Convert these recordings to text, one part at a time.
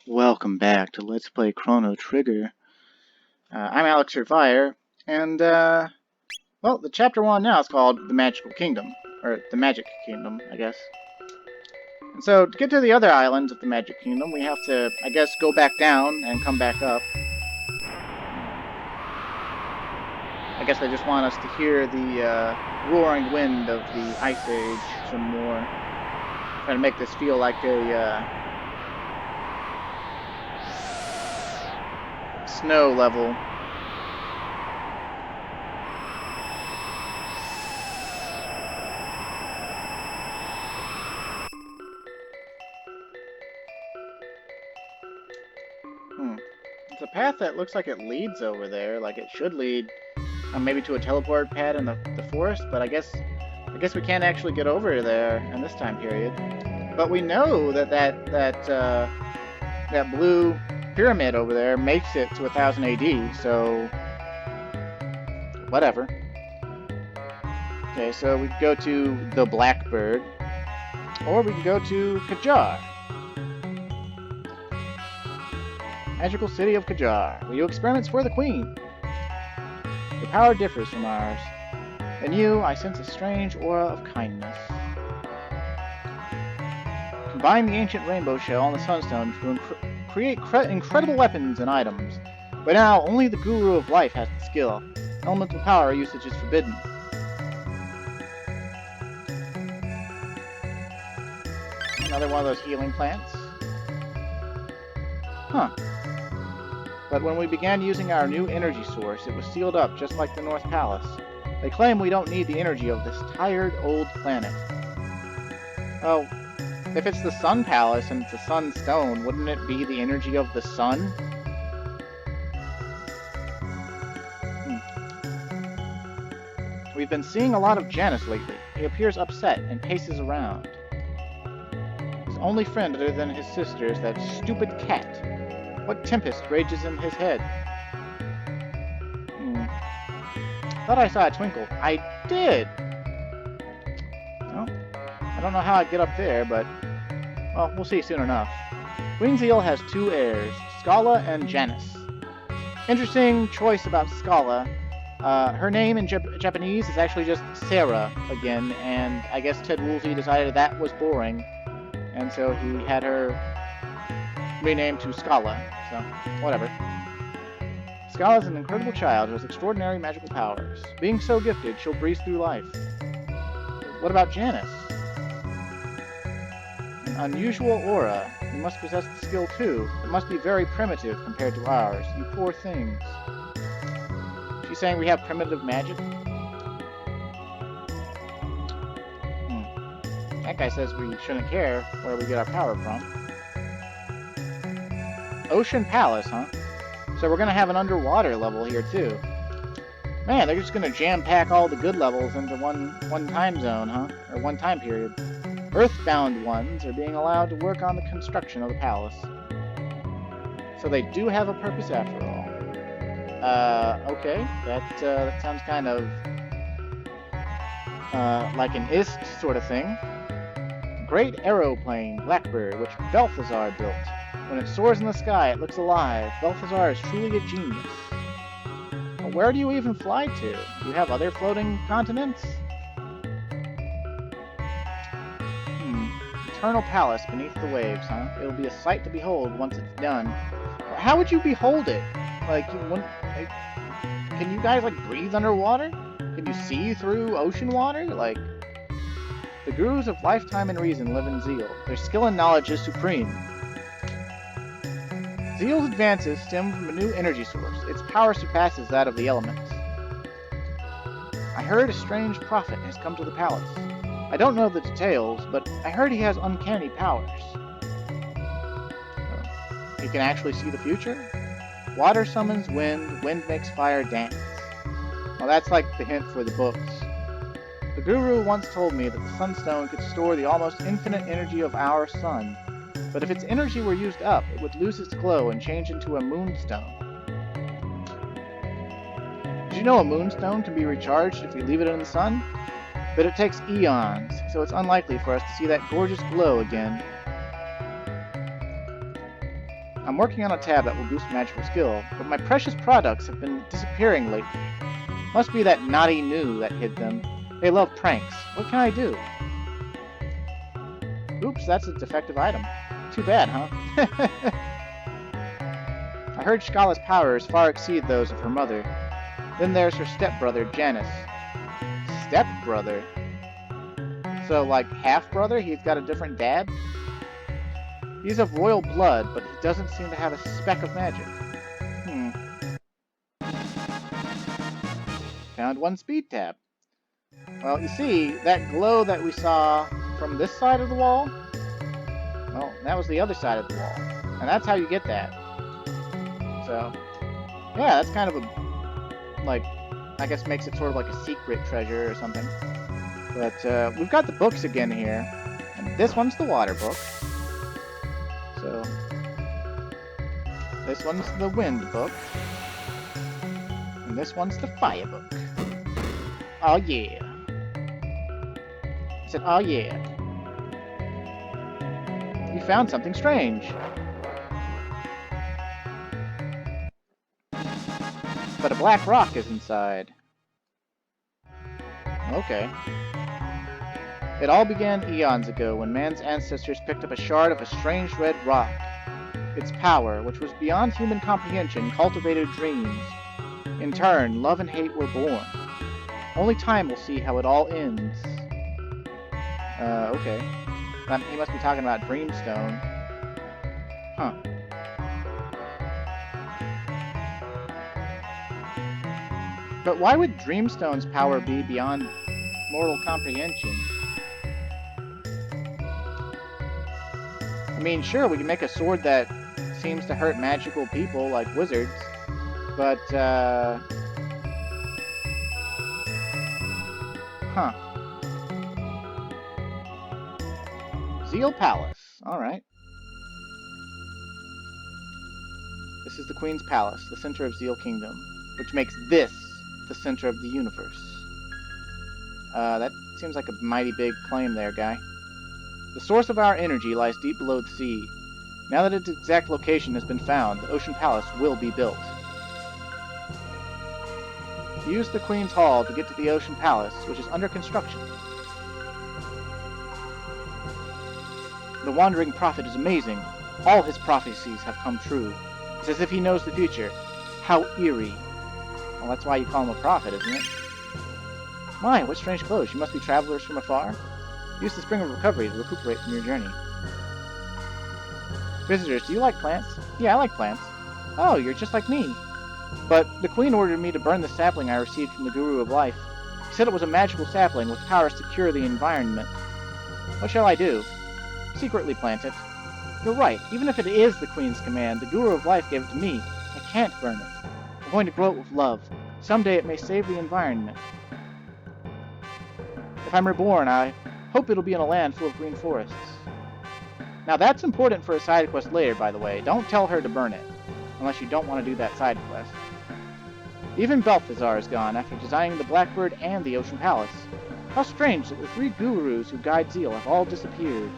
Welcome back to Let's Play Chrono Trigger. I'm Alex Fire, and, well, the chapter 1 now is called The Magical Kingdom. Or, The Magic Kingdom, I guess. And so, to get to the other islands of the Magic Kingdom, we have to, I guess, go back down and come back up. I guess they just want us to hear the, roaring wind of the Ice Age some more. Trying to make this feel like a, snow level. It's a path that looks like it leads over there, like it should lead maybe to a teleport pad in the forest, but I guess we can't actually get over there in this time period. But we know that blue pyramid over there makes it to 1000 AD, so whatever. Okay, so we can go to the Blackbird, or we can go to Kajar. Magical City of Kajar. We do experiments for the Queen. Your power differs from ours. In you, I sense a strange aura of kindness. Combine the ancient rainbow shell and the sunstone to create incredible weapons and items. But now, only the Guru of Life has the skill. Elemental power usage is forbidden. Another one of those healing plants. Huh. But when we began using our new energy source, it was sealed up just like the North Palace. They claim we don't need the energy of this tired, old planet. Well, if it's the Sun Palace and it's a Sun Stone, wouldn't it be the energy of the sun? We've been seeing a lot of Janus lately. He appears upset and paces around. His only friend other than his sister is that stupid cat. What tempest rages in his head? Thought I saw a twinkle. I did! Well, I don't know how I'd get up there, but, well, we'll see soon enough. Queen Zeal has two heirs, Scala and Janus. Interesting choice about Scala. Her name in Japanese is actually just Sarah again, and I guess Ted Woolsey decided that was boring, and so he had her renamed to Scala, so whatever. Scala is an incredible child who has extraordinary magical powers. Being so gifted, she'll breeze through life. What about Janus? An unusual aura. You must possess the skill too. It must be very primitive compared to ours. You poor things. She's saying we have primitive magic? That guy says we shouldn't care where we get our power from. Ocean Palace, huh? So we're gonna have an underwater level here too. Man, they're just gonna jam-pack all the good levels into one time zone, huh? Or one time period. Earthbound ones are being allowed to work on the construction of the palace. So they do have a purpose after all. Okay. That sounds kind of like an IST sort of thing. Great aeroplane, Blackbird, which Balthazar built. When it soars in the sky, it looks alive. Balthazar is truly a genius. But where do you even fly to? Do you have other floating continents? Eternal palace beneath the waves, huh? It'll be a sight to behold once it's done. How would you behold it? Like, can you guys, like, breathe underwater? Can you see through ocean water? Like, the gurus of lifetime and reason live in Zeal. Their skill and knowledge is supreme. Zeal's advances stem from a new energy source. Its power surpasses that of the elements. I heard a strange prophet has come to the palace. I don't know the details, but I heard he has uncanny powers. He can actually see the future? Water summons wind, wind makes fire dance. Well, that's like the hint for the books. The Guru once told me that the Sunstone could store the almost infinite energy of our sun. But if its energy were used up, it would lose its glow and change into a moonstone. Did you know a moonstone can be recharged if we leave it in the sun? But it takes eons, so it's unlikely for us to see that gorgeous glow again. I'm working on a tab that will boost magical skill, but my precious products have been disappearing lately. Must be that naughty new that hid them. They love pranks. What can I do? Oops, that's a defective item. Too bad, huh? I heard Shkala's powers far exceed those of her mother. Then there's her stepbrother, Janus. Stepbrother? So, like, half-brother? He's got a different dad? He's of royal blood, but he doesn't seem to have a speck of magic. Found one speed tab. Well, you see, that glow that we saw from this side of the wall, well, that was the other side of the wall. And that's how you get that. So, yeah, that's kind of a, like, I guess makes it sort of like a secret treasure or something. But, we've got the books again here. And this one's the water book. So, this one's the wind book. And this one's the fire book. Oh yeah. I said, oh yeah. You found something strange. But a black rock is inside. Okay. It all began eons ago when man's ancestors picked up a shard of a strange red rock. Its power, which was beyond human comprehension, cultivated dreams. In turn, love and hate were born. Only time will see how it all ends. Okay. He must be talking about Dreamstone. Huh. But why would Dreamstone's power be beyond mortal comprehension? I mean, sure, we can make a sword that seems to hurt magical people like wizards, but, huh. Zeal Palace. Alright. This is the Queen's Palace, the center of Zeal Kingdom, which makes this the center of the universe. That seems like a mighty big claim there, guy. The source of our energy lies deep below the sea. Now that its exact location has been found, the Ocean Palace will be built. Use the Queen's Hall to get to the Ocean Palace, which is under construction. The Wandering Prophet is amazing. All his prophecies have come true. It's as if he knows the future. How eerie. Well, that's why you call him a prophet, isn't it? My, what strange clothes. You must be travelers from afar? Use the Spring of Recovery to recuperate from your journey. Visitors, do you like plants? Yeah, I like plants. Oh, you're just like me. But the Queen ordered me to burn the sapling I received from the Guru of Life. He said it was a magical sapling with powers to cure the environment. What shall I do? Secretly plant it. You're right. Even if it is the Queen's command, the Guru of Life gave it to me. I can't burn it. I'm going to grow it with love. Someday it may save the environment. If I'm reborn, I hope it'll be in a land full of green forests. Now that's important for a side quest later, by the way. Don't tell her to burn it, unless you don't want to do that side quest. Even Balthazar is gone after designing the Blackbird and the Ocean Palace. How strange that the three gurus who guide Zeal have all disappeared.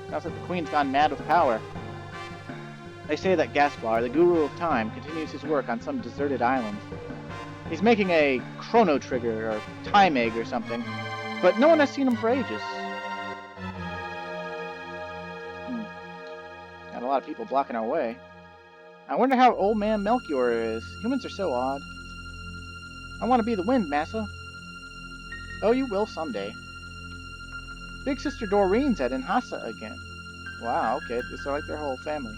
Sounds like the Queen's gone mad with power. They say that Gaspar, the Guru of Time, continues his work on some deserted island. He's making a Chrono trigger, or time egg or something, but no one has seen him for ages. Got a lot of people blocking our way. I wonder how old man Melchior is. Humans are so odd. I want to be the wind, Massa. Oh, you will someday. Big Sister Doreen's at Inhasa again. Wow, okay, it's like their whole family.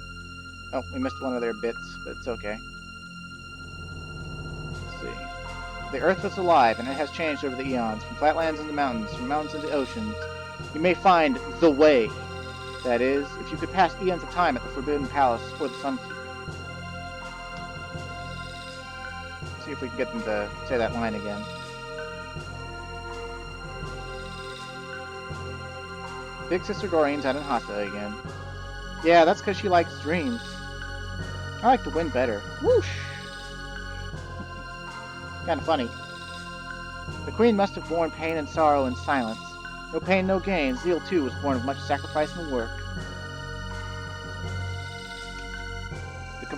Oh, we missed one of their bits, but it's okay. Let's see. The Earth is alive, and it has changed over the eons, from flatlands into mountains, from mountains into oceans. You may find the way. That is, if you could pass eons of time at the Forbidden Palace or the Sun Keep. See if we can get them to say that line again. Big Sister Doreen's at Inhasa again. Yeah, that's because she likes dreams. I like the wind better. Whoosh! Kinda funny. The Queen must have borne pain and sorrow in silence. No pain, no gain. Zeal, too, was born of much sacrifice and work.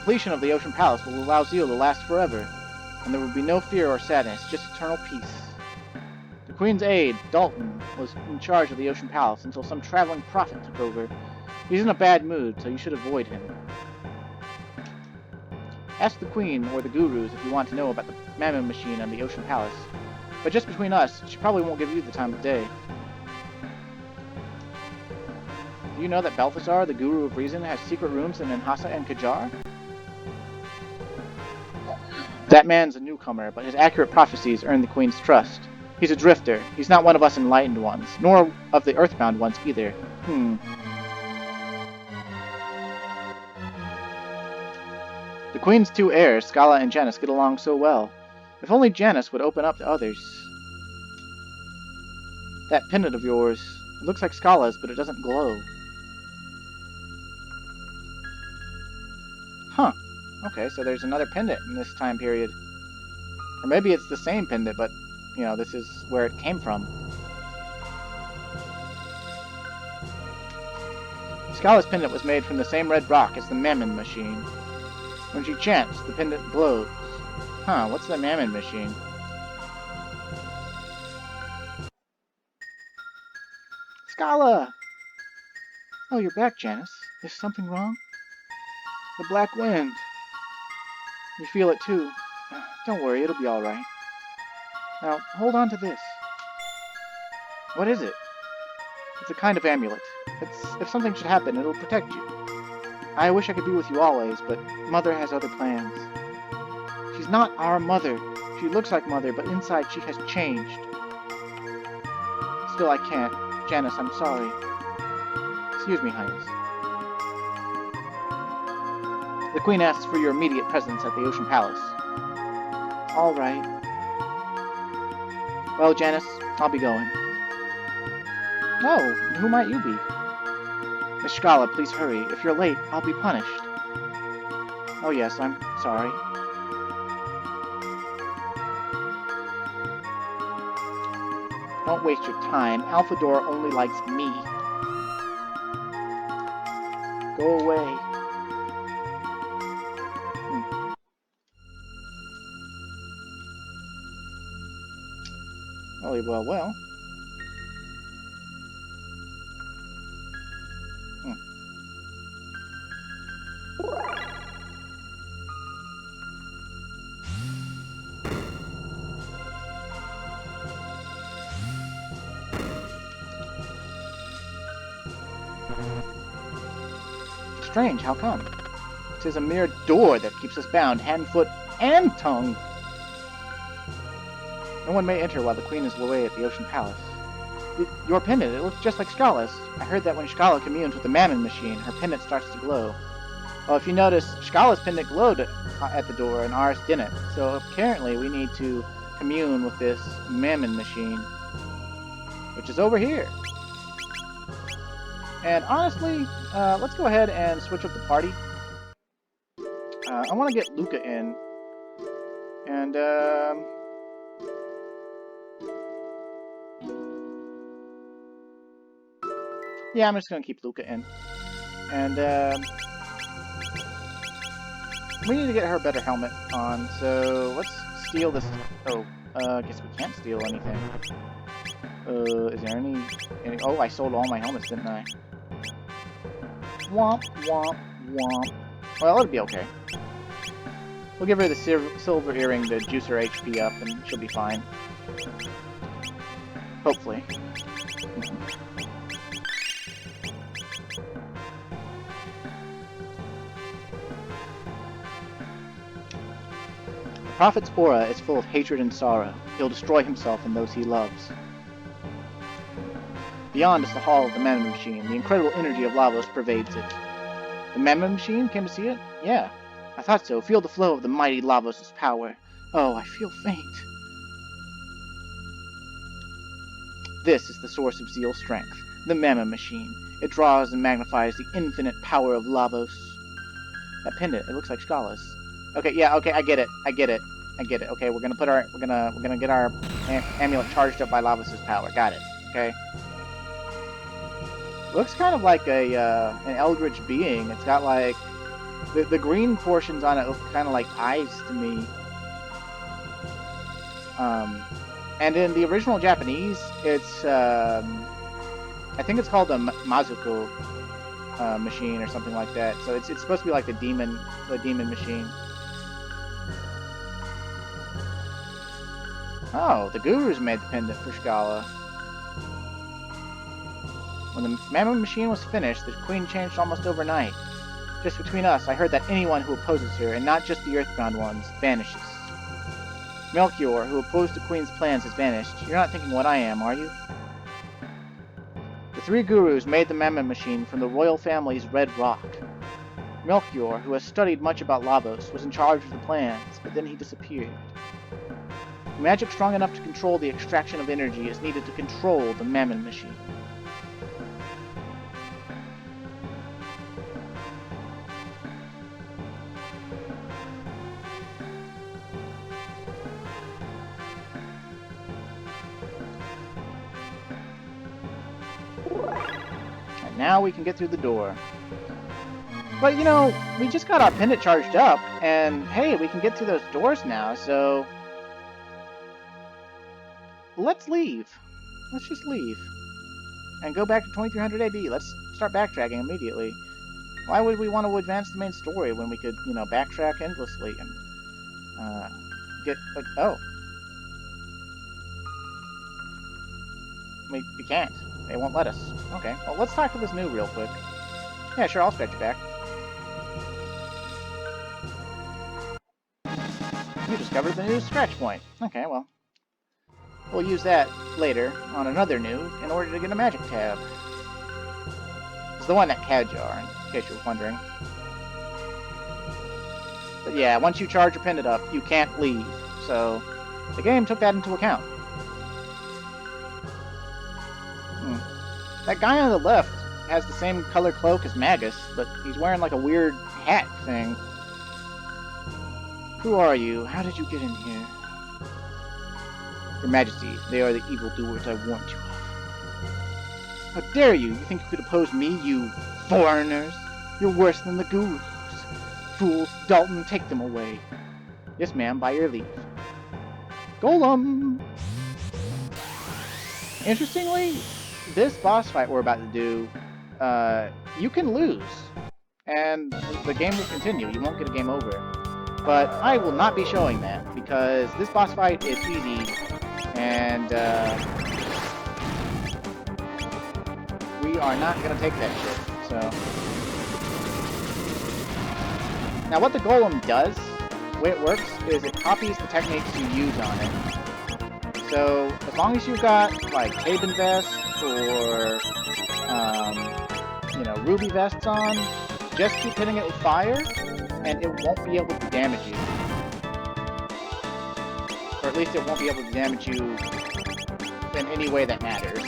completion of the Ocean Palace will allow Zeal to last forever, and there will be no fear or sadness, just eternal peace. The Queen's aide, Dalton, was in charge of the Ocean Palace until some traveling prophet took over. He's in a bad mood, so you should avoid him. Ask the Queen or the Gurus if you want to know about the Mammon Machine and the Ocean Palace. But just between us, she probably won't give you the time of day. Do you know that Balthazar, the Guru of Reason, has secret rooms in Nhasa and Kajar? That man's a newcomer, but his accurate prophecies earn the Queen's trust. He's a drifter. He's not one of us enlightened ones, nor of the earthbound ones either. The Queen's two heirs, Scala and Janus, get along so well. If only Janus would open up to others. That pendant of yours, it looks like Scala's, but it doesn't glow. Huh. Okay, so there's another pendant in this time period. Or maybe it's the same pendant, but, you know, this is where it came from. Scala's pendant was made from the same red rock as the Mammon Machine. When she chants, the pendant glows. Huh, what's the Mammon Machine? Scala! Oh, you're back, Janus. Is something wrong? The black wind. You feel it too. Don't worry, it'll be alright. Now, hold on to this. What is it? It's a kind of amulet. If something should happen, it'll protect you. I wish I could be with you always, but Mother has other plans. She's not our mother. She looks like Mother, but inside she has changed. Still, I can't. Janus, I'm sorry. Excuse me, Highness. The Queen asks for your immediate presence at the Ocean Palace. All right. Well, Janus, I'll be going. Oh, who might you be? Miss Scala, please hurry. If you're late, I'll be punished. Oh yes, I'm sorry. Don't waste your time. Alphador only likes me. Go away. Well. Strange, how come? It is a mere door that keeps us bound, hand, foot, and tongue. No one may enter while the Queen is away at the Ocean Palace. Your pendant, it looks just like Scala's. I heard that when Scala communes with the Mammon Machine, her pendant starts to glow. Well, if you notice, Scala's pendant glowed at the door and ours didn't. So apparently we need to commune with this Mammon Machine, which is over here. And honestly, let's go ahead and switch up the party. I want to get Luca in. And, yeah, I'm just going to keep Luca in. And, we need to get her a better helmet on, so let's steal this. Oh, I guess we can't steal anything. Is there any... Oh, I sold all my helmets, didn't I? Womp, womp, womp. Well, it'll be okay. We'll give her the silver earring to juice her HP up, and she'll be fine. Hopefully. The Prophet's aura is full of hatred and sorrow. He'll destroy himself and those he loves. Beyond is the hall of the Mammon Machine. The incredible energy of Lavos pervades it. The Mammon Machine? Came to see it? Yeah. I thought so. Feel the flow of the mighty Lavos' power. Oh, I feel faint. This is the source of Zeal's strength. The Mammon Machine. It draws and magnifies the infinite power of Lavos. That pendant, it looks like Scala's. Okay, yeah, okay, I get it. Okay, we're gonna get our amulet charged up by Lavos' power. Got it. Okay. Looks kind of like an eldritch being. It's got like The green portions on it look kind of like eyes to me. And in the original Japanese, it's I think it's called a Mazuko machine or something like that. So it's supposed to be like the demon machine. Oh, the gurus made the pendant for Scala. When the Mammon machine was finished, the queen changed almost overnight. Just between us, I heard that anyone who opposes her, and not just the Earthbound ones, vanishes. Melchior, who opposed the queen's plans, has vanished. You're not thinking what I am, are you? The 3 gurus made the Mammon machine from the royal family's red rock. Melchior, who has studied much about Lavos, was in charge of the plans, but then he disappeared. Magic strong enough to control the extraction of energy is needed to control the Mammon machine. And now we can get through the door. But, you know, we just got our pendant charged up, and hey, we can get through those doors now, so... let's leave. Let's just leave. And go back to 2300 AD. Let's start backtracking immediately. Why would we want to advance the main story when we could, you know, backtrack endlessly and, get... oh. We can't. They won't let us. Okay, well, let's talk to this new real quick. Yeah, sure, I'll scratch your back. You discovered the new scratch point. Okay, well. We'll use that later on another new in order to get a magic tab. It's the one at Kadjar, in case you're wondering. But yeah, once you charge your pendant up, you can't leave. So, the game took that into account. That guy on the left has the same color cloak as Magus, but he's wearing like a weird hat thing. Who are you? How did you get in here? Your Majesty, they are the evildoers I warned you of. How dare you? You think you could oppose me, you foreigners? You're worse than the gurus. Fools, Dalton, take them away. Yes, ma'am, by your leave. Golem! Interestingly, this boss fight we're about to do, you can lose. And the game will continue. You won't get a game over. But I will not be showing that, because this boss fight is easy, and we are not going to take that shit, so... Now what the golem does, the way it works, is it copies the techniques you use on it. So, as long as you've got, like, Tabin Vest, or, you know, Ruby Vests on, just keep hitting it with fire, and it won't be able to damage you. Or at least it won't be able to damage you in any way that matters.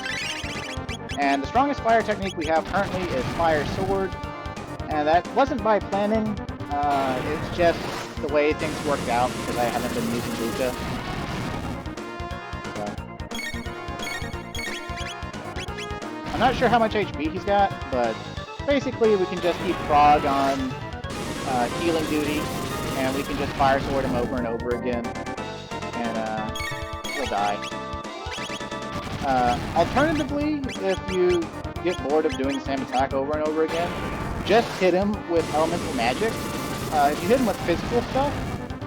And the strongest fire technique we have currently is Fire Sword, and that wasn't by planning, it's just the way things worked out, because I haven't been using Luca. So. I'm not sure how much HP he's got, but basically we can just keep Frog on healing duty, and we can just Fire Sword him over and over again, and he'll die. Alternatively, if you get bored of doing the same attack over and over again, just hit him with elemental magic. If you hit him with physical stuff,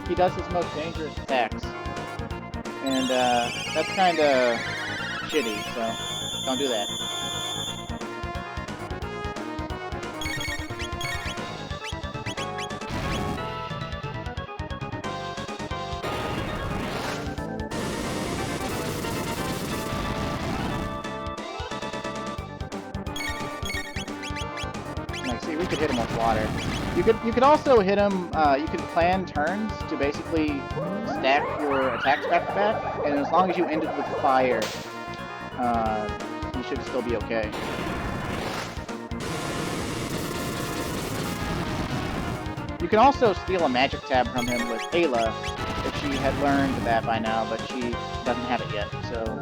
he does his most dangerous attacks. And that's kinda shitty, so don't do that. See, we could hit him with water. You could also hit him, you could plan turns to basically stack your attacks back to back, and as long as you ended with fire, you should still be okay. You can also steal a magic tab from him with Ayla, if she had learned that by now, but she doesn't have it yet, so...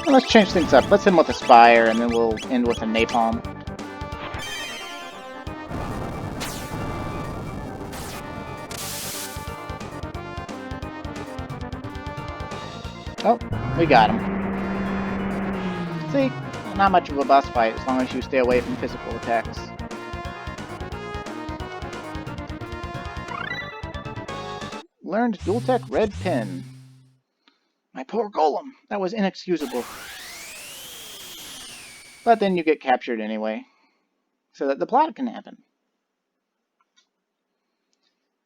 Well, let's change things up. Let's end with a Spire, and then we'll end with a Napalm. Oh, we got him. See? Not much of a boss fight, as long as you stay away from physical attacks. Learned Dual Tech Red Pin. My poor Golem! That was inexcusable. But then you get captured anyway, so that the plot can happen.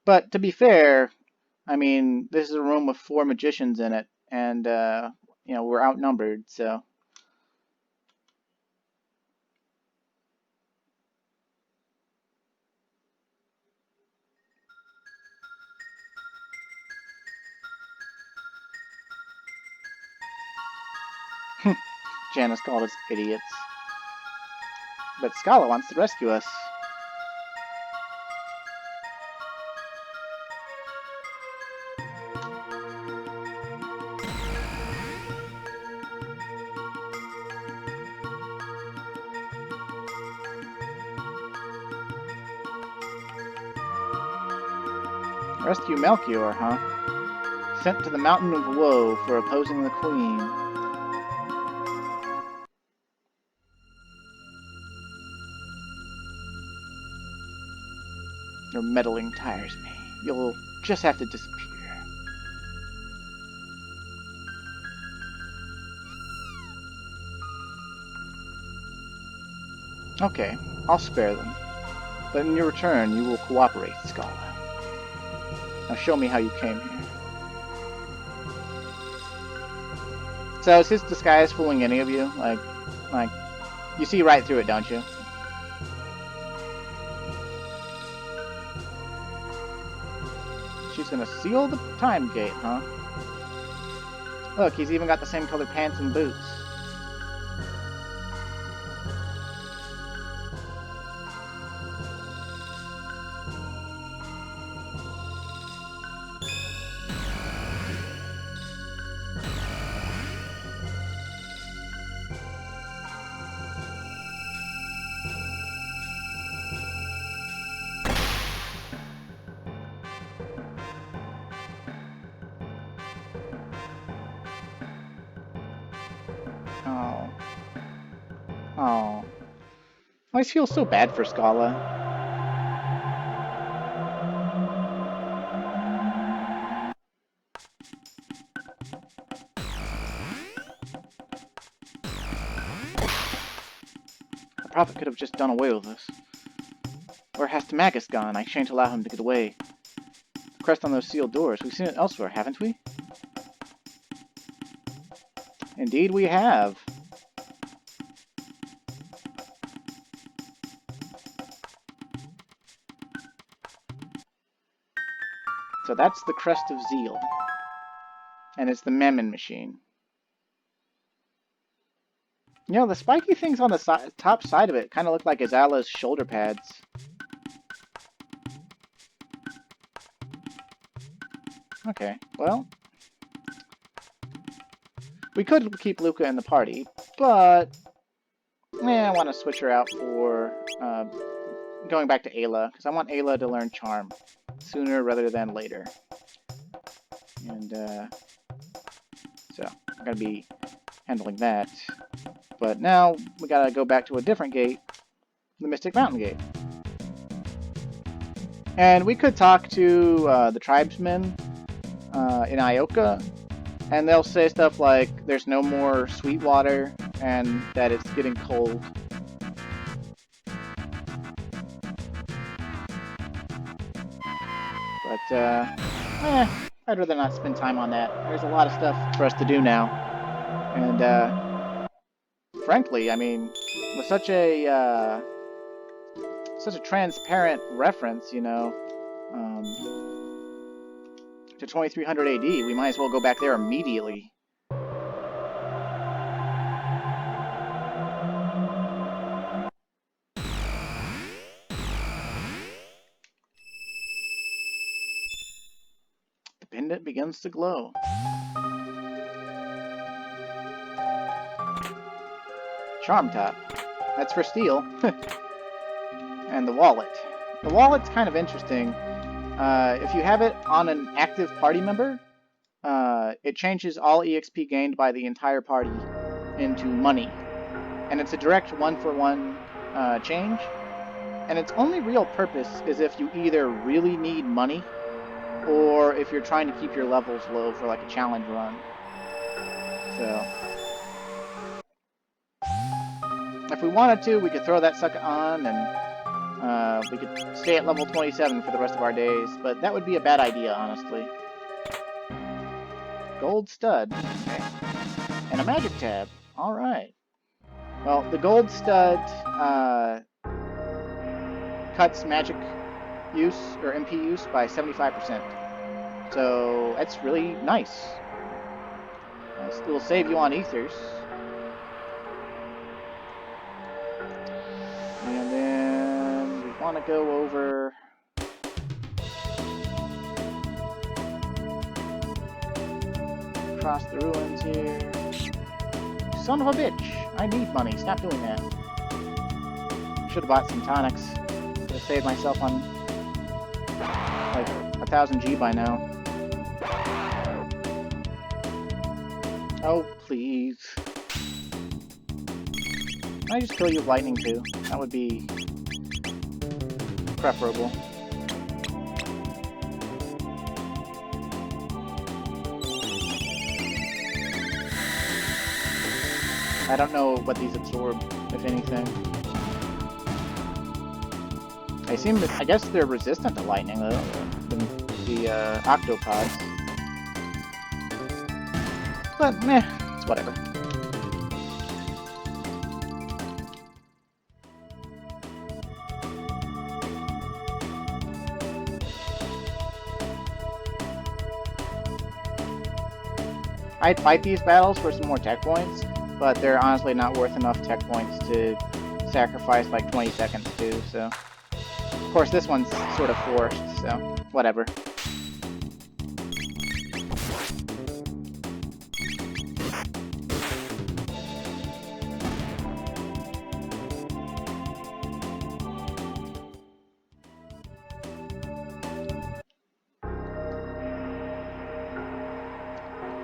But to be fair, I mean, this is a room with 4 magicians in it, and, you know, we're outnumbered, so... Janice called us idiots. But Scala wants to rescue us. Rescue Melchior, huh? Sent to the Mountain of Woe for opposing the Queen. Your meddling tires me. You'll just have to disappear. Okay, I'll spare them. But in your return, you will cooperate, Scala. Now show me how you came here. So is his disguise fooling any of you? Like, you see right through it, don't you? She's gonna seal the time gate, huh? Look, he's even got the same colored pants and boots. Oh. Oh. I feel so bad for Scala. The Prophet could have just done away with us. Where has Magus gone? I shan't allow him to get away. The crest on those sealed doors. We've seen it elsewhere, haven't we? Indeed we have. So that's the crest of Zeal. And it's the Mammon machine. You know, the spiky things on the top side of it kind of look like Azala's shoulder pads. Okay, well... we could keep Luca in the party, but... I want to switch her out for going back to Ayla, because I want Ayla to learn Charm sooner rather than later. And, so, I'm going to be handling that. But now, we got to go back to a different gate, the Mystic Mountain Gate. And we could talk to the tribesmen in Ioka, and they'll say stuff like, there's no more sweet water, and that it's getting cold. But, I'd rather not spend time on that. There's a lot of stuff for us to do now. And, frankly, I mean, with such a transparent reference, you know, to 2300 AD, we might as well go back there immediately. The pendant begins to glow. Charm Top. That's for steel. And the wallet. The wallet's kind of interesting. If you have it on an active party member, it changes all EXP gained by the entire party into money. And it's a direct one-for-one change. And its only real purpose is if you either really need money or if you're trying to keep your levels low for like a challenge run. So if we wanted to, we could throw that sucker on and we could stay at level 27 for the rest of our days, but that would be a bad idea, honestly. Gold stud. Okay. And a magic tab. Alright. Well, the gold stud cuts magic use, or MP use, by 75%. So that's really nice. It will save you on ethers. And then we want to go over across the ruins here. Son of a bitch! I need money. Stop doing that. Should have bought some tonics. Could have saved myself on like 1,000 G by now. Oh, please. Can I just kill you with lightning too? That would be preferable. I don't know what these absorb, if anything. They seem to, I guess they're resistant to lightning though, the octopods. But meh, it's whatever. I'd fight these battles for some more tech points, but they're honestly not worth enough tech points to sacrifice like 20 seconds to, so. Of course, this one's sort of forced, so whatever.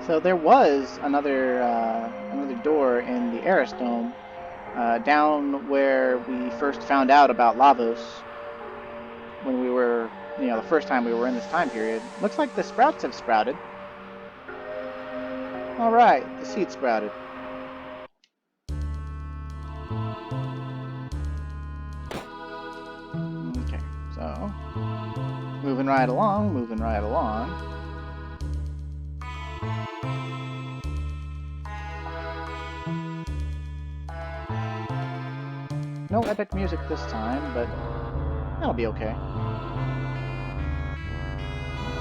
So there was another door in the Eris Dome, down where we first found out about Lavos, when we were, the first time we were in this time period. Looks like the sprouts have sprouted. Alright, the seed sprouted. Okay, so, moving right along. No epic music this time, but that'll be okay. I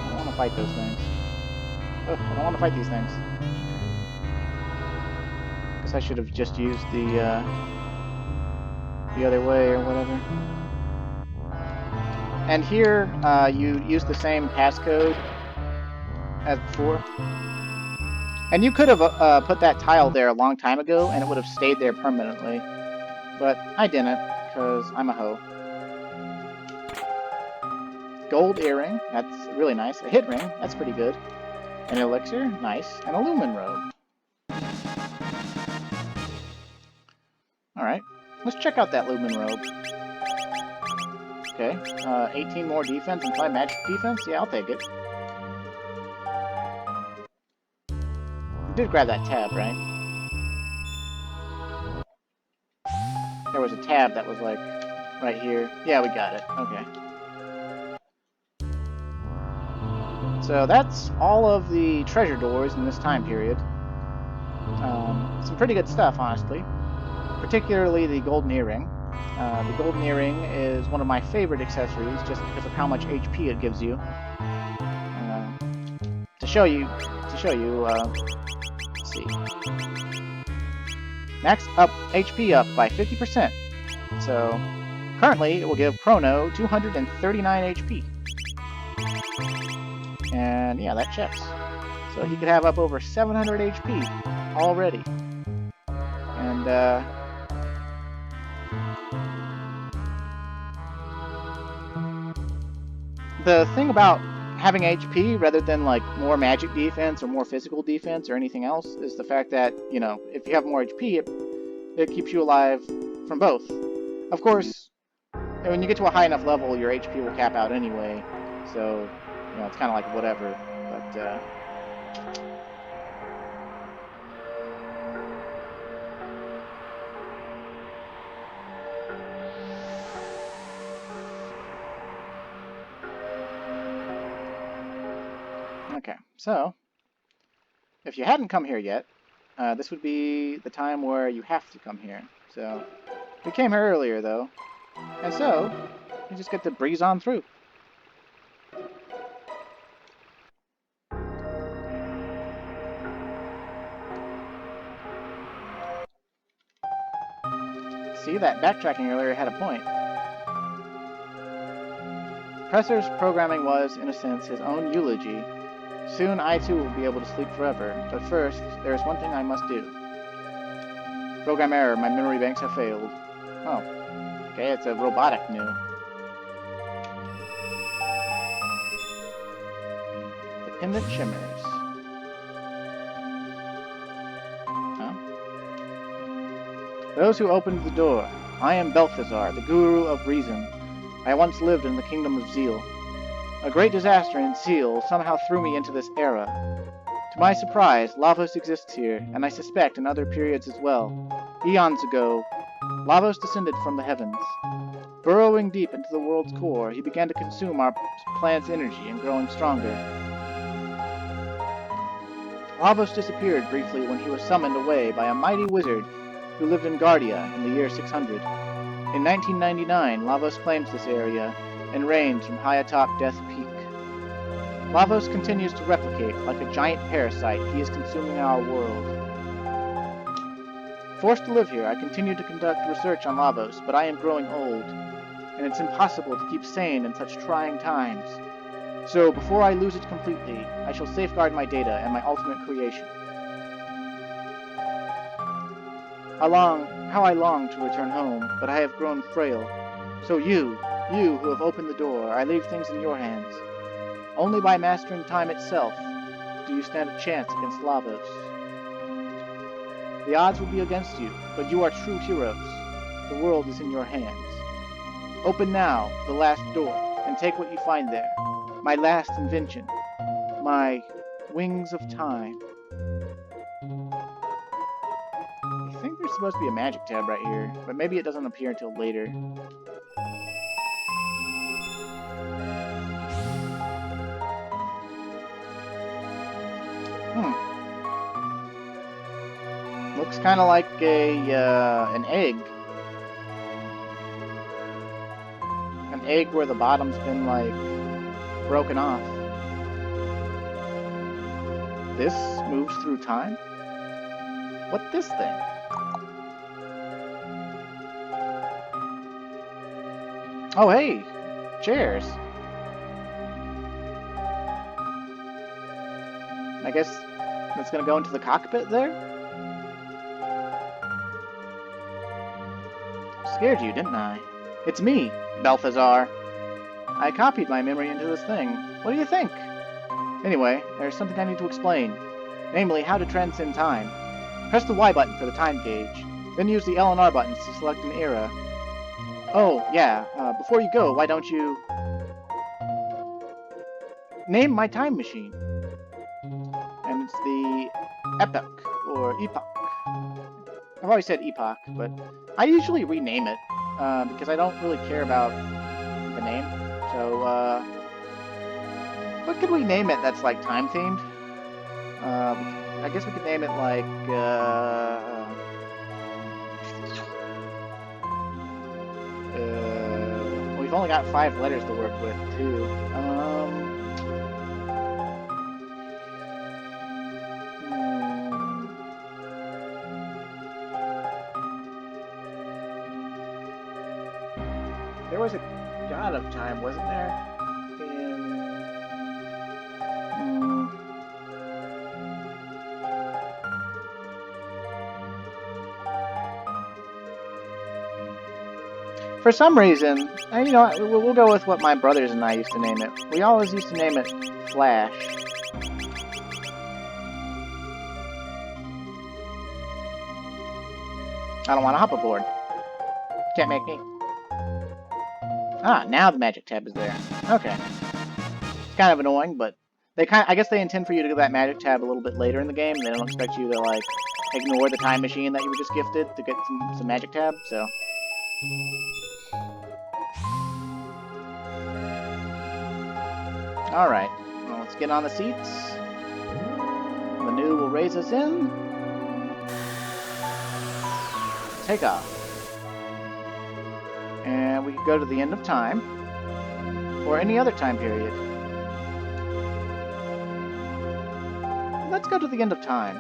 don't want to fight those things. Ugh, I don't want to fight these things. Guess I should have just used the other way or whatever. And here, you use the same passcode as before. And you could have put that tile there a long time ago, and it would have stayed there permanently. But I didn't, because I'm a hoe. Gold earring, that's really nice. A hit ring, that's pretty good. An elixir, nice. And a lumen robe. Alright, let's check out that lumen robe. Okay, 18 more defense and 5 magic defense? Yeah, I'll take it. You did grab that tab, right? There was a tab that was like right here. Yeah, we got it. Okay. So that's all of the treasure doors in this time period. Some pretty good stuff, honestly. Particularly the golden earring. The golden earring is one of my favorite accessories just because of how much HP it gives you. To show you, let's see. Max up HP up by 50%. So currently it will give Chrono 239 HP. And yeah, that checks. So he could have up over 700 HP already. And The thing about having HP rather than like more magic defense or more physical defense or anything else is the fact that, you know, if you have more HP, it keeps you alive from both. Of course, when you get to a high enough level, your HP will cap out anyway, so, you know, it's kind of like whatever, but, okay, so, if you hadn't come here yet, this would be the time where you have to come here. So, we came here earlier, though, and so, you just get to breeze on through. See, that backtracking earlier had a point. Presser's programming was, in a sense, his own eulogy. Soon I too will be able to sleep forever, but first, there is one thing I must do. Program error, my memory banks have failed. Oh, okay, it's a robotic new. The pendant shimmers. Huh? Those who opened the door. I am Balthazar, the guru of reason. I once lived in the kingdom of Zeal. A great disaster in Zeal somehow threw me into this era. To my surprise, Lavos exists here, and I suspect in other periods as well. Eons ago, Lavos descended from the heavens. Burrowing deep into the world's core, he began to consume our planet's energy and growing stronger. Lavos disappeared briefly when he was summoned away by a mighty wizard who lived in Guardia in the year 600. In 1999, Lavos claims this area and reigns from high atop Death Peak. Lavos continues to replicate. Like a giant parasite, he is consuming our world. Forced to live here, I continue to conduct research on Lavos, but I am growing old, and it's impossible to keep sane in such trying times. So, before I lose it completely, I shall safeguard my data and my ultimate creation. How I long to return home, but I have grown frail. So you who have opened the door, I leave things in your hands. Only by mastering time itself do you stand a chance against Lavos. The odds will be against you, but you are true heroes. The world is in your hands. Open now the last door, and take what you find there. My last invention. My wings of time. I think there's supposed to be a magic tab right here, but maybe it doesn't appear until later. Looks kind of like an egg. An egg where the bottom's been, like, broken off. This moves through time? What's this thing? Oh, hey! Chairs. I guess that's gonna go into the cockpit there? Scared you, didn't I? It's me, Balthazar. I copied my memory into this thing. What do you think? Anyway, there's something I need to explain. Namely, how to transcend time. Press the Y button for the time gauge. Then use the L and R buttons to select an era. Oh, yeah, before you go, why don't you... name my time machine. And it's the Epoch, or Epoch. I've always said Epoch, but I usually rename it, because I don't really care about the name. So, what could we name it that's, like, time-themed? I guess we could name it, like, we've only got 5 letters to work with, too. There was a god of time, wasn't there? For some reason, you know, we'll go with what my brothers and I used to name it. We always used to name it Flash. I don't want to hop aboard. Can't make me. Ah, now the magic tab is there. Okay. It's kind of annoying, but I guess they intend for you to do that magic tab a little bit later in the game. They don't expect you to, like, ignore the time machine that you were just gifted to get some magic tab, so. Alright, well, let's get on the seats. Manu will raise us in. Take off. And we can go to the end of time, or any other time period. Let's go to the end of time.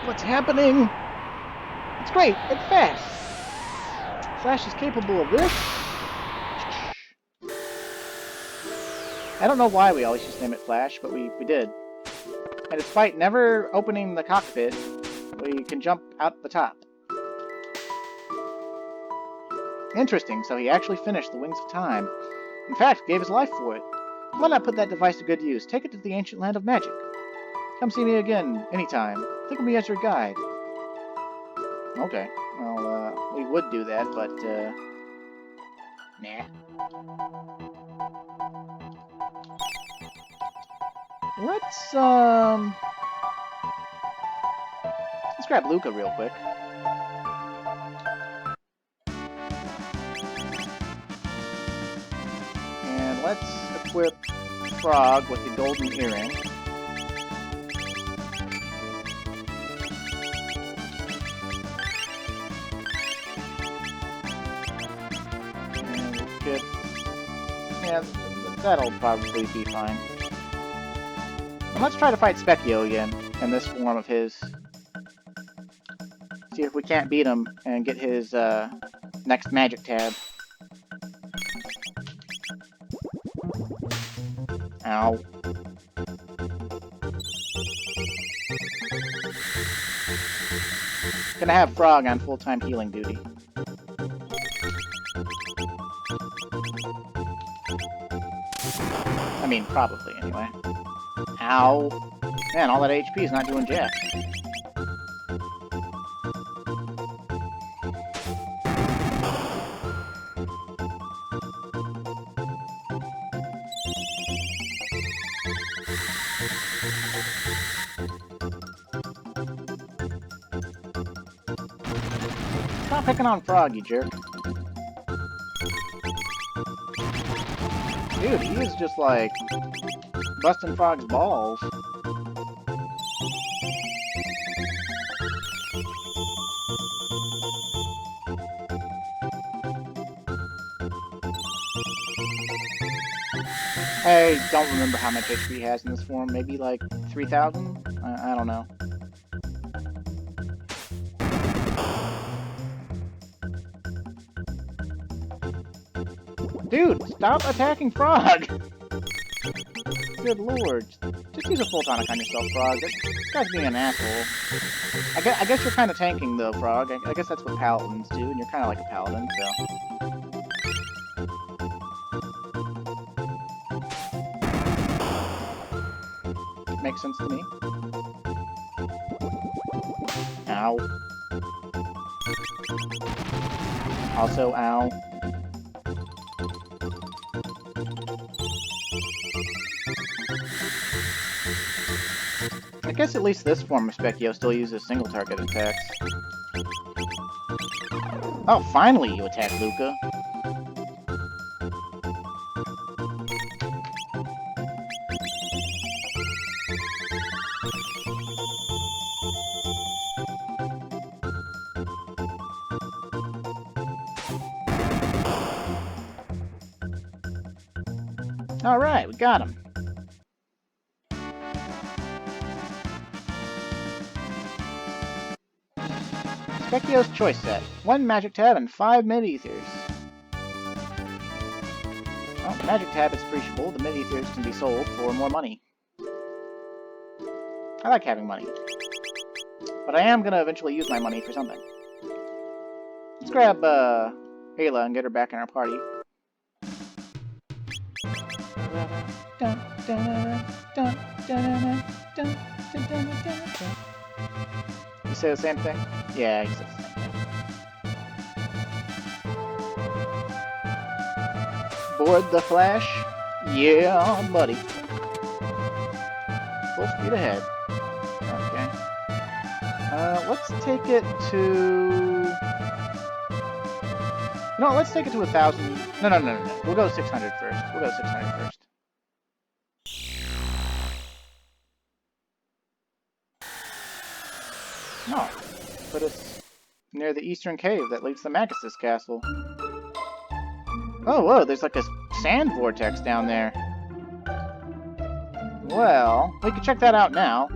What's happening? It's great! It's fast! Flash is capable of this? I don't know why we always just name it Flash, but we did. And despite never opening the cockpit, we can jump out the top. Interesting, so he actually finished the Wings of Time. In fact, gave his life for it. Why not put that device to good use? Take it to the ancient land of magic. Come see me again, anytime. Think of me as your guide. Okay, well, we would do that, but, nah. Let's grab Luca real quick. And let's equip Frog with the golden earring. And we'll get... yeah, that'll probably be fine. And let's try to fight Specchio again, in this form of his. See if we can't beat him and get his next magic tab. Ow. Gonna have Frog on full-time healing duty. I mean, probably, anyway. Ow. Man, all that HP is not doing jack. Stop picking on Frog, you jerk. Dude, he is just like busting Frog's balls. I don't remember how much HP he has in this form. Maybe like 3,000? I don't know. Dude, stop attacking Frog! Good lord. Just use a full tonic on yourself, Frog. This guy's being an asshole. I guess you're kind of tanking, though, Frog. I guess that's what paladins do, and you're kind of like a paladin, so... Makes sense to me. Ow. Also, ow. I guess at least this form of Specchio still uses single target attacks. Oh, finally you attack Luca. Alright, we got him. Specchio's Choice Set. 1 magic tab and 5 mid-ethers. Well, the magic tab is appreciable. The mid-ethers can be sold for more money. I like having money. But I am going to eventually use my money for something. Let's grab Ayla and get her back in our party. You say the same thing? Yeah, he says the same thing. Board the Flash? Yeah, buddy. Full speed ahead. Okay. Let's take it to... No, let's take it to 1,000. No. We'll go 600 first. We'll go 600 first. No. Put us near the eastern cave that leads to Magus' castle. Oh, whoa, there's like a sand vortex down there. Well, we can check that out now.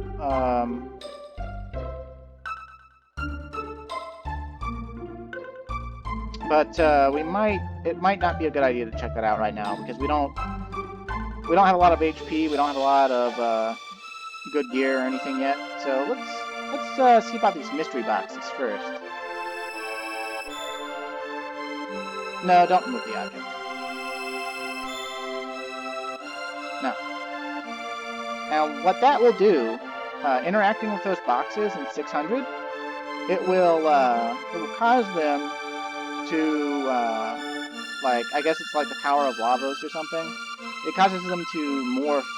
But it might not be a good idea to check that out right now because we don't have a lot of HP, we don't have a lot of good gear or anything yet. So let's see about these mystery boxes first. No, don't remove the object. No. Now, what that will do, interacting with those boxes in 600, it will cause them to, like, I guess it's like the power of lavas or something. It causes them to morph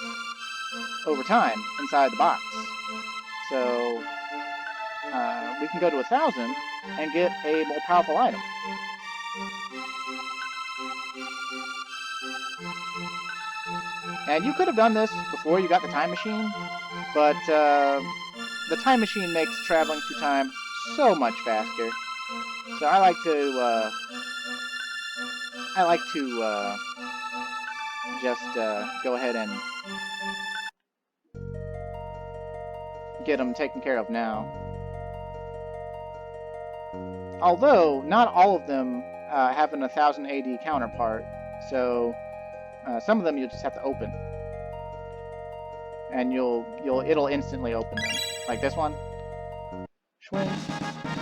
over time inside the box. So, we can go to 1,000 and get a more powerful item. And you could have done this before you got the time machine, but the time machine makes traveling through time so much faster. So I like to just go ahead and get them taken care of now. Although not all of them have an 1,000 AD counterpart, so some of them you'll just have to open, and it'll instantly open them, like this one. Swing,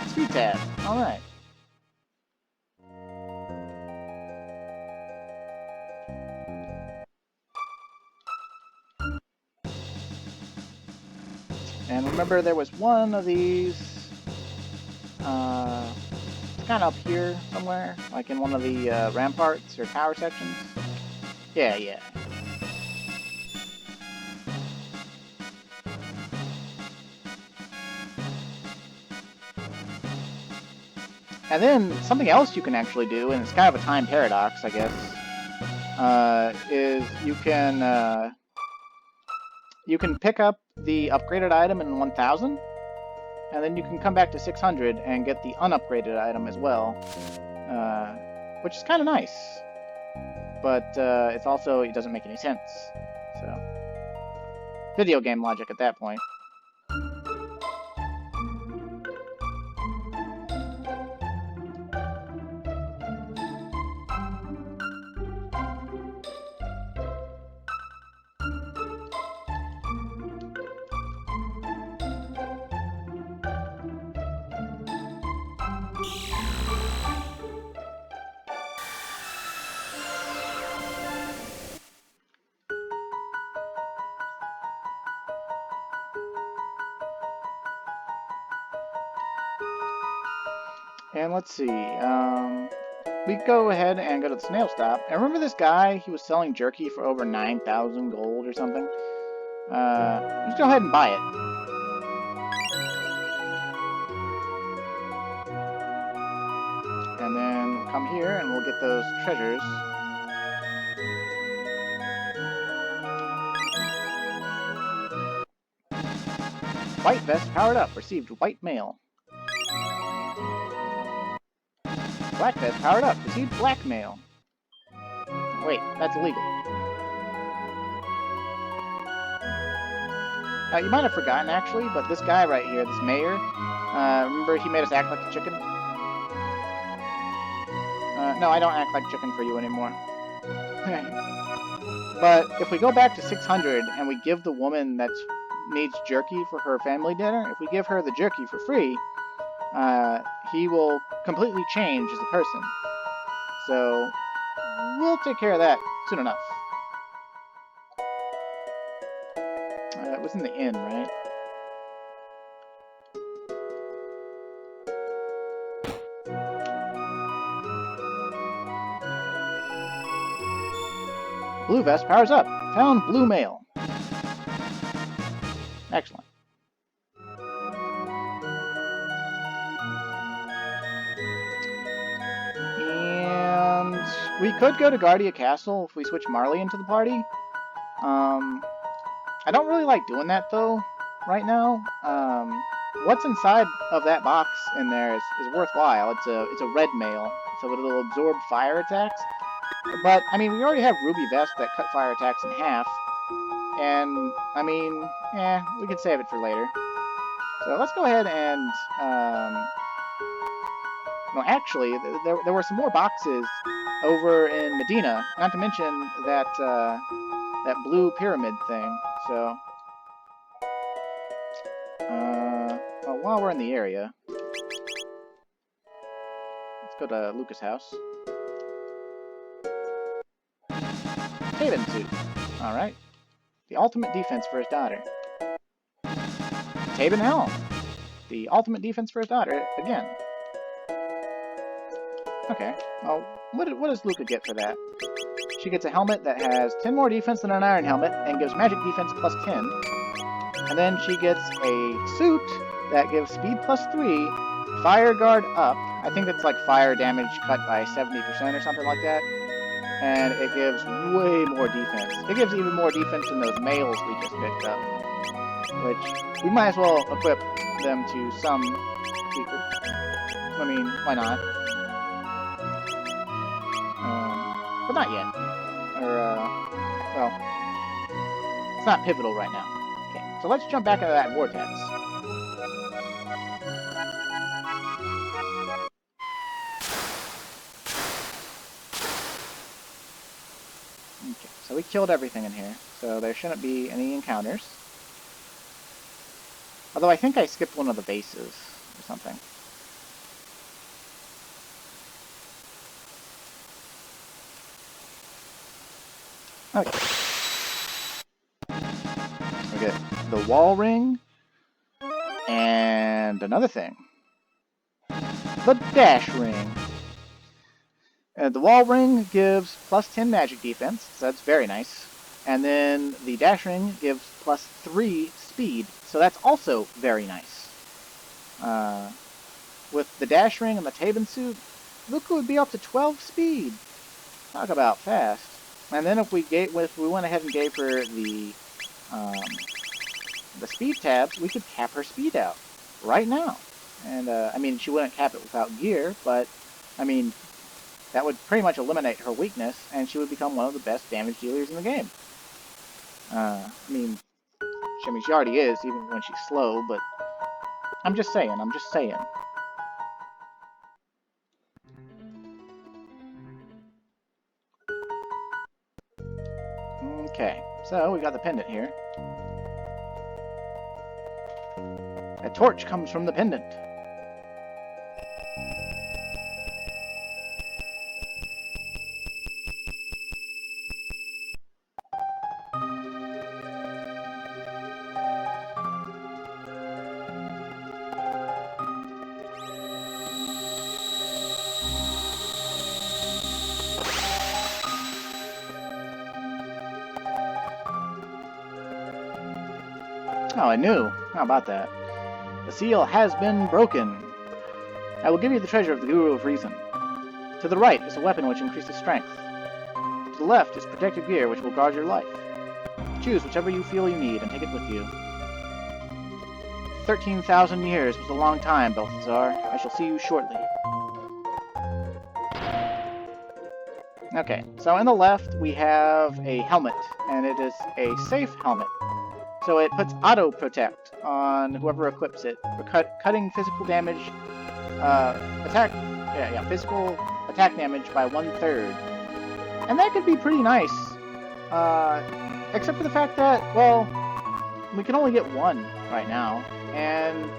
speed tab. All right. And remember, there was one of these, kind of up here somewhere, like in one of the ramparts or tower sections. Yeah. And then something else you can actually do, and it's kind of a time paradox, I guess, is you can pick up the upgraded item in 1,000, and then you can come back to 600 and get the unupgraded item as well, which is kind of nice. But it doesn't make any sense. So, video game logic at that point. And let's see, we go ahead and go to the snail stop. And remember this guy? He was selling jerky for over 9,000 gold or something. Let's go ahead and buy it. And then we'll come here and we'll get those treasures. White vest powered up. Received white mail. Black vest powered up. Received black mail. Wait, that's illegal. You might have forgotten, actually, but this guy right here, this mayor, remember he made us act like a chicken? No, I don't act like chicken for you anymore. But if we go back to 600 and we give the woman that needs jerky for her family dinner, if we give her the jerky for free, he will completely change as a person. So we'll take care of that soon enough. It was in the inn, right? Blue vest powers up. Found blue mail. Excellent. And we could go to Guardia Castle if we switch Marley into the party. I don't really like doing that though, right now. What's inside of that box in there is worthwhile. It's a red mail, so it'll absorb fire attacks. But I mean, we already have Ruby Vest that cut fire attacks in half, and I mean, we could save it for later. So let's go ahead and no, actually, there were some more boxes over in Medina. Not to mention that that blue pyramid thing. So. Well, while we're in the area, let's go to Lucas' house. Taven suit. Alright. The ultimate defense for his daughter. Taven helm. The ultimate defense for his daughter, again. Okay. Well, what does Luca get for that? She gets a helmet that has 10 more defense than an iron helmet and gives magic defense plus 10. And then she gets a suit that gives speed plus 3, fire guard up. I think that's like fire damage cut by 70% or something like that. And it gives way more defense. It gives even more defense than those males we just picked up. Which, we might as well equip them to some people. I mean, why not? But not yet. Or, well, it's not pivotal right now. Okay, so let's jump back into that vortex. Okay, so we killed everything in here, so there shouldn't be any encounters. Although I think I skipped one of the bases or something. Okay. We get the wall ring, and another thing. The dash ring. The wall ring gives plus 10 magic defense, so that's very nice. And then the dash ring gives plus 3 speed, so that's also very nice. With the dash ring and the Taben suit, Luca would be up to 12 speed. Talk about fast. And then if we went ahead and gave her the speed tabs, we could cap her speed out right now. And I mean, she wouldn't cap it without gear, but I mean, that would pretty much eliminate her weakness, and she would become one of the best damage dealers in the game. I mean, she already is, even when she's slow, but I'm just saying. Okay, so we got the pendant here. A torch comes from the pendant. Oh, I knew. How about that? The seal has been broken. I will give you the treasure of the Guru of Reason. To the right is a weapon which increases strength. To the left is protective gear which will guard your life. Choose whichever you feel you need and take it with you. 13,000 years was a long time, Balthazar. I shall see you shortly. Okay, so on the left we have a helmet, and it is a safe helmet. So it puts auto protect on whoever equips it, cutting physical damage, physical attack damage by 1/3. And that could be pretty nice. Except for the fact that, well, we can only get one right now. And,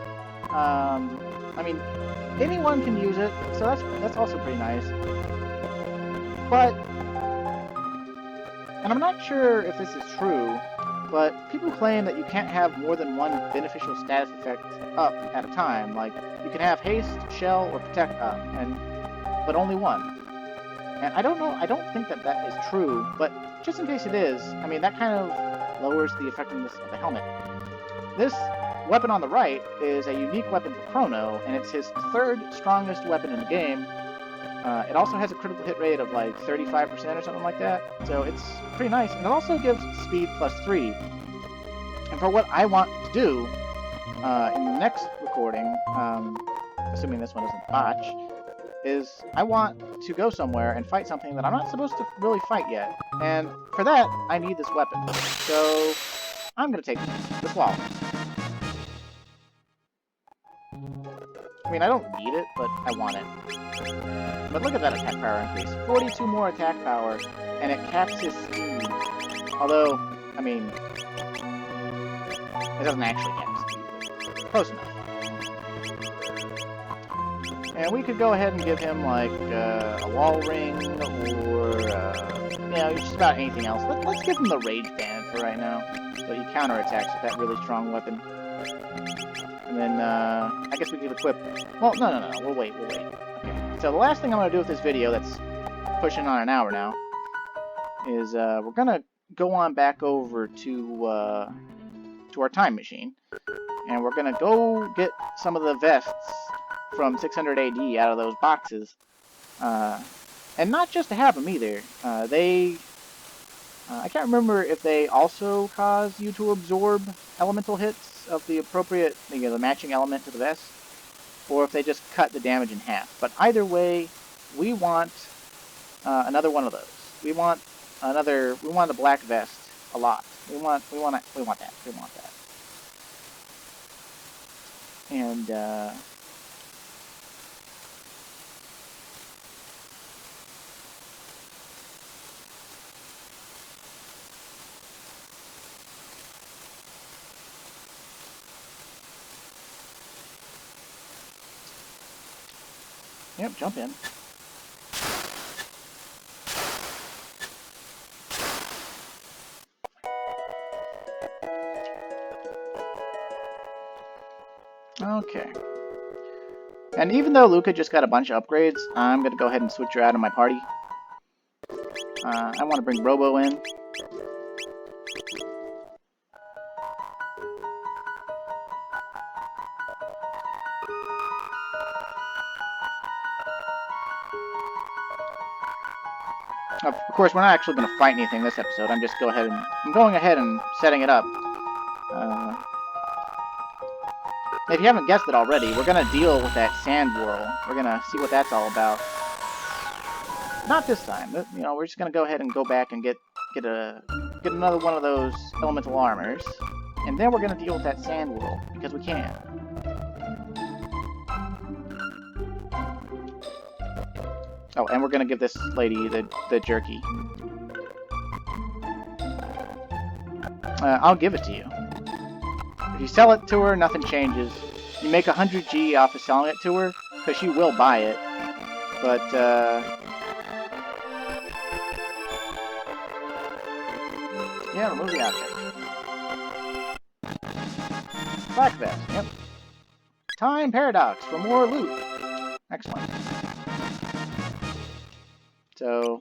I mean, anyone can use it, so that's also pretty nice. But, and I'm not sure if this is true, but people claim that you can't have more than one beneficial status effect up at a time. Like, you can have haste, shell, or protect up, but only one. And I don't know, I don't think that that is true, but just in case it is, I mean, that kind of lowers the effectiveness of the helmet. This weapon on the right is a unique weapon for Chrono, and it's his 3rd strongest weapon in the game. It also has a critical hit rate of like 35% or something like that, so it's pretty nice. And it also gives speed +3. And for what I want to do in the next recording, assuming this one doesn't botch, is I want to go somewhere and fight something that I'm not supposed to really fight yet. And for that, I need this weapon. So I'm going to take this wall. I mean, I don't need it, but I want it. But look at that attack power increase. 42 more attack power, and it caps his speed. Although, I mean, it doesn't actually cap his speed. Close enough. And we could go ahead and give him, like, a wall ring, or, you know, just about anything else. Let's give him the Rage Band for right now, so he counterattacks with that really strong weapon. And then, I guess we could equip... Well, no, we'll wait. Okay. So the last thing I'm going to do with this video, that's pushing on an hour now, is, we're going to go on back over to our time machine, and we're going to go get some of the vests from 600 AD out of those boxes, and not just to have them either. I can't remember if they also cause you to absorb elemental hits of the appropriate, the matching element to the vest, or if they just cut the damage in half. But either way, we want another one of those. We want a black vest a lot. We want that. And yep, jump in. Okay. And even though Luca just got a bunch of upgrades, I'm going to go ahead and switch her out of my party. I want to bring Robo in. Of course, we're not actually going to fight anything this episode. I'm going ahead and setting it up. If you haven't guessed it already, we're going to deal with that sand whirl. We're going to see what that's all about. Not this time. You know, we're just going to go ahead and go back and get another one of those elemental armors. And then we're going to deal with that sand whirl, because we can. Oh, and we're going to give this lady the jerky. I'll give it to you. If you sell it to her, nothing changes. You make 100 G off of selling it to her, because she will buy it. But, yeah, remove the object. Black vest, yep. Time paradox for more loot. Excellent. So,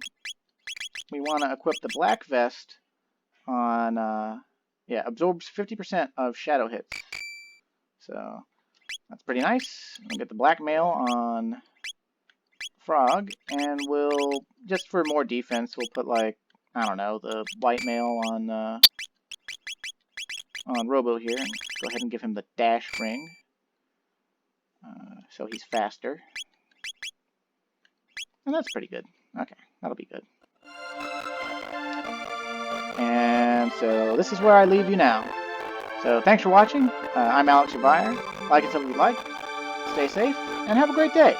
we want to equip the black vest on, yeah, absorbs 50% of shadow hits. So, that's pretty nice. We'll get the black mail on Frog, and we'll, just for more defense, we'll put, like, I don't know, the white mail on Robo here, and go ahead and give him the dash ring, so he's faster. And that's pretty good. Okay, that'll be good. And so this is where I leave you now. So thanks for watching. I'm Alex, your buyer. Like and sub if you like. Stay safe, and have a great day.